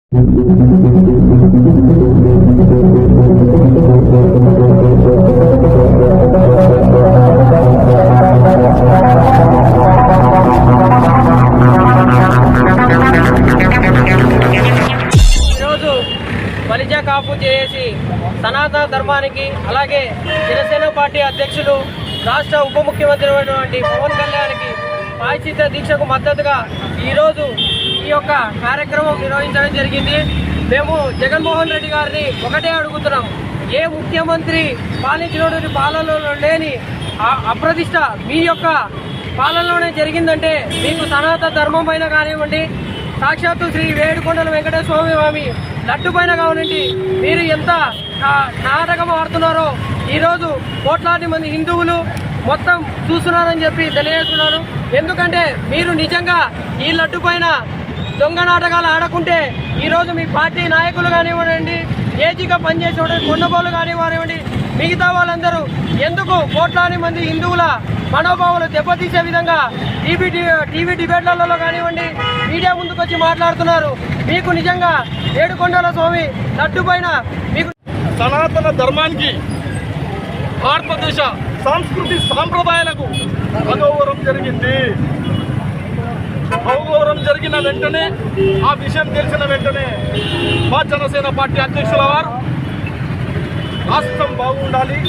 బలిజా కాపు చేసి సనాతన ధర్మానికి అలాగే జనసేన పార్టీ అధ్యక్షులు రాష్ట్ర ఉప ముఖ్యమంత్రి అయినటువంటి పవన్ కళ్యాణ్కి పారిశుద్ధ దీక్షకు మద్దతుగా ఈరోజు ఈ యొక్క కార్యక్రమం నిర్వహించడం జరిగింది. మేము జగన్మోహన్ రెడ్డి గారిని ఒకటే అడుగుతున్నాం, ఏ ముఖ్యమంత్రి పాలించినటువంటి పాలనలో లేని అప్రతిష్ట మీ యొక్క పాలనలోనే జరిగిందంటే మీకు సనాతన ధర్మం పైన కానివ్వండి, సాక్షాత్తు శ్రీ వేడుకొండల వెంకటేశ్వర స్వామి లడ్డు పైన కావాలండి మీరు ఎంత నాటకం ఆడుతున్నారో ఈరోజు కోట్లాది మంది హిందువులు మొత్తం చూస్తున్నారని చెప్పి తెలియజేస్తున్నాను. ఎందుకంటే మీరు నిజంగా ఈ లడ్డు పైన దొంగ నాటకాలు ఆడకుంటే ఈరోజు మీ పార్టీ నాయకులు కానివ్వండి, ఏజీగా పనిచేసే కొండబోలు కానివ్వండి, మిగతా వాళ్ళందరూ ఎందుకు కోట్లాది మంది హిందువుల మనోభావాలు దెబ్బతీసే విధంగా టీవీ డిబేట్లలో కానివ్వండి, మీడియా ముందుకు వచ్చి మాట్లాడుతున్నారు. మీకు నిజంగా ఏడుకొండల స్వామి లడ్డు పైన మీకు సనాతన ధర్మానికి, భారతదేశ సంస్కృతి సాంప్రదాయాలకు అగౌరవం జరిగింది. అగౌరవం జరిగిన వెంటనే, ఆ విషయం తెలిసిన వెంటనే మా జనసేన పార్టీ అధ్యక్షుల వారు రాష్ట్రం బాగుండాలి,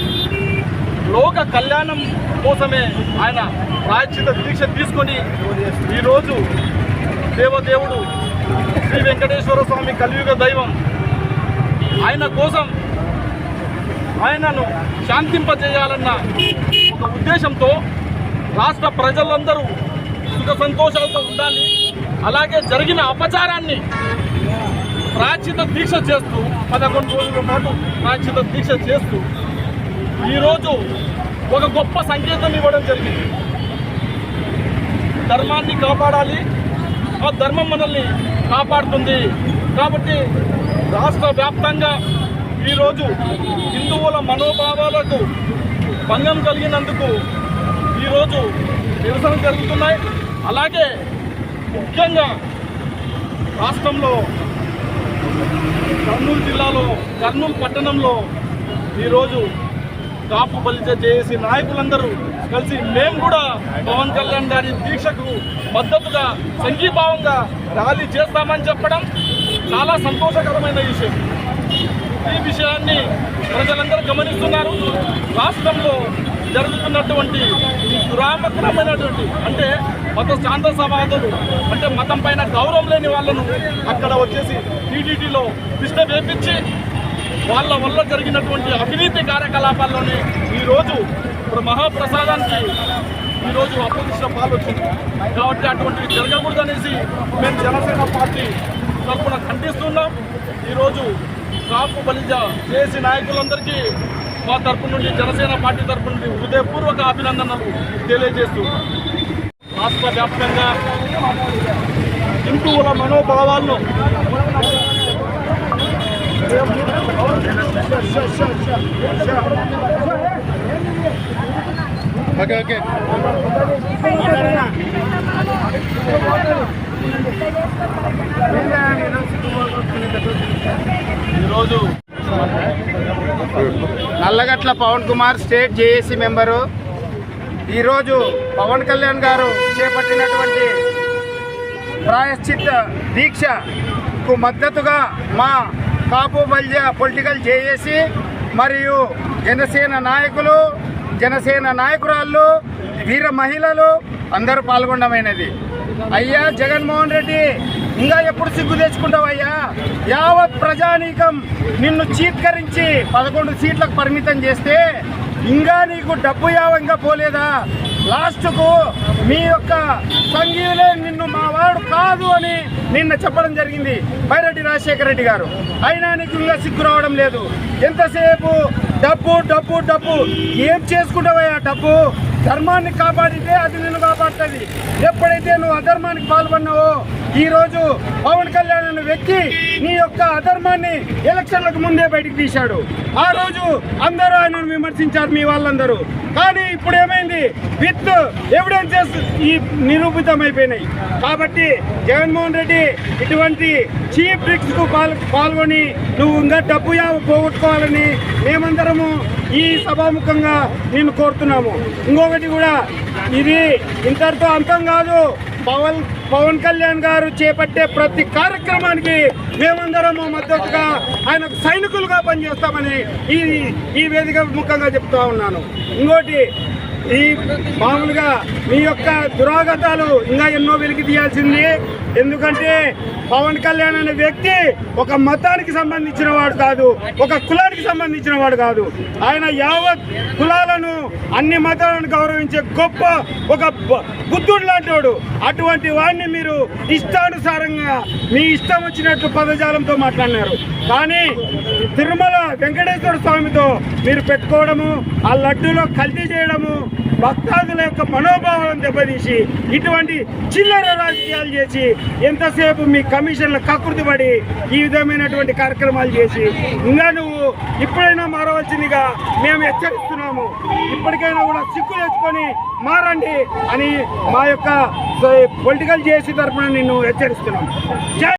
లోక కళ్యాణం కోసమే ఆయన ప్రాయశ్చిత్త దీక్ష తీసుకొని ఈరోజు దేవదేవుడు శ్రీ వెంకటేశ్వర స్వామి కలియుగ దైవం ఆయన కోసం ఆయనను శాంతింపజేయాలన్న ఒక ఉద్దేశంతో రాష్ట్ర ప్రజలందరూ సుఖ సంతోషాలతో ఉండాలి, అలాగే జరిగిన అపచారాన్ని ప్రాయశ్చిత్త దీక్ష చేస్తూ 11 రోజుల పాటు ప్రాయశ్చిత్త దీక్ష చేస్తూ ఈరోజు ఒక గొప్ప సంకేతం ఇవ్వడం జరిగింది. ధర్మాన్ని కాపాడాలి, ఆ ధర్మం మనల్ని కాపాడుతుంది. కాబట్టి రాష్ట్ర వ్యాప్తంగా ఈరోజు హిందువుల మనోభావాలకు భంగం కలిగినందుకు ఈరోజు నిరసన జరుగుతున్నాయి. అలాగే ముఖ్యంగా రాష్ట్రంలో కర్నూలు జిల్లాలో, కర్నూలు పట్టణంలో ఈరోజు కాపు బలిజ చేసి నాయకులందరూ కలిసి మేము కూడా పవన్ కళ్యాణ్ గారి దీక్షకు మద్దతుగా సంఘీభావంగా ర్యాలీ చేస్తామని చెప్పడం చాలా సంతోషకరమైన విషయం. ఈ విషయాన్ని ప్రజలందరూ గమనిస్తున్నారు. రాష్ట్రంలో జరుగుతున్నటువంటి ఈ దురాపకరమైనటువంటి అంటే మత శాంతసవాదులు, అంటే మతం పైన గౌరవం లేని వాళ్ళను అక్కడ వచ్చేసి టీటీడీలో కృష్ణ వేపించి వాళ్ళ వల్ల జరిగినటువంటి అవినీతి కార్యకలాపాల్లోనే ఈరోజు మహాప్రసాదానికి ఈరోజు అపోజిషన్ పాల్గొచ్చింది. కాబట్టి అటువంటివి జరగకూడదనేసి మేము జనసేన పార్టీ తరఫున ఖండిస్తున్నాం. ఈరోజు కాపు బలిజ చేసి నాయకులందరికీ మా తరపు నుండి, జనసేన పార్టీ తరపు నుండి హృదయపూర్వక అభినందనలు తెలియజేస్తూ రాష్ట్ర వ్యాప్తంగా హిందువుల మనోభావాలను ఈరోజు Nallagatla Pavan Kumar state JAC member. ఈరోజు పవన్ కళ్యాణ్ గారు చేపట్టినటువంటి ప్రాయశ్చిత్త దీక్షకు మద్దతుగా మా కాపు బలిజ పొలిటికల్ జేఏసీ మరియు జనసేన నాయకులు, జనసేన నాయకురాళ్ళు, వీర మహిళలు అందరూ పాల్గొనడమైనది. అయ్యా జగన్మోహన్ రెడ్డి, ఇంకా ఎప్పుడు సిగ్గు తెచ్చుకుంటావయ్యా? యావత్ ప్రజానీకం నిన్ను చీత్కరించి 11 సీట్లకు పరిమితం చేస్తే ఇంకా నీకు డబ్బు యావంగా పోలేదా? లాస్ట్కు మీ యొక్క సంఘీయులే నిన్ను మా వాడు కాదు అని నిన్న చెప్పడం జరిగింది పైరెడ్డి రాజశేఖర రెడ్డి గారు. అయినా నీకు ఇంకా సిగ్గు రావడం లేదు. ఎంతసేపు డబ్బు డబ్బు డబ్బు. ఏం చేసుకుంటావయ్యా డబ్బు? ధర్మాన్ని కాపాడితే అది నిన్ను కాపాడుతుంది. ఎప్పుడైతే నువ్వు అధర్మానికి పాల్పడినావో ఈరోజు పవన్ కళ్యాణ్ అనే వ్యక్తి నీ యొక్క అధర్మాన్ని ఎలక్షన్లకు ముందే బయటికి తీశాడు. ఆ రోజు అందరూ ఆయనను విమర్శించారు మీ వాళ్ళందరూ. కానీ ఇప్పుడు ఏమైంది? విత్ ఎవిడెన్సెస్ ఈ నిరూపితమైపోయినాయి. కాబట్టి జగన్మోహన్ రెడ్డి ఇటువంటి చీప్ ట్రిక్స్ కు పాల్గొని నువ్వు ఇంకా డబ్బు పోగొట్టుకోవాలని మేమందరము ఈ సభాముఖంగా నేను కోరుతున్నాము. ఇంకొకటి కూడా, ఇది ఇంతటితో అంతం కాదు. పవన్ కళ్యాణ్ గారు చేపట్టే ప్రతి కార్యక్రమానికి మేమందరము మద్దతుగా ఆయనకు సైనికులుగా పనిచేస్తామని ఈ వేదిక ముఖంగా చెప్తా ఉన్నాను. ఇంకోటి, ఈ మామూలుగా మీ యొక్క దురాగతాలు ఇంకా ఎన్నో వెలికి తీయాల్సింది. ఎందుకంటే పవన్ కళ్యాణ్ అనే వ్యక్తి ఒక మతానికి సంబంధించిన వాడు కాదు, ఒక కులానికి సంబంధించిన వాడు కాదు. ఆయన యావత్ కులాలను, అన్ని మతాలను గౌరవించే గొప్ప ఒక బుద్ధుడు లాంటి వాడు. అటువంటి వాడిని మీరు ఇష్టానుసారంగా మీ ఇష్టం వచ్చినట్లు పదజాలంతో మాట్లాడినారు. కానీ తిరుమల వెంకటేశ్వర స్వామితో మీరు పెట్టుకోవడము, ఆ లడ్డూలో కల్తీ చేయడము, భక్తాదుల యొక్క మనోభావాలను దెబ్బతీసి ఇటువంటి చిల్లర రాజకీయాలు చేసి ఎంతసేపు మీ కమిషన్ల కకృతిపడి ఈ విధమైనటువంటి కార్యక్రమాలు చేసి ఇంకా నువ్వు ఇప్పుడైనా మారవలసిందిగా మేము హెచ్చరిస్తున్నాము. ఇప్పటికైనా కూడా సిగ్గు తెచ్చుకొని మారండి అని మా యొక్క పొలిటికల్ జేఏసీ తరఫున నిన్ను హెచ్చరిస్తున్నాం.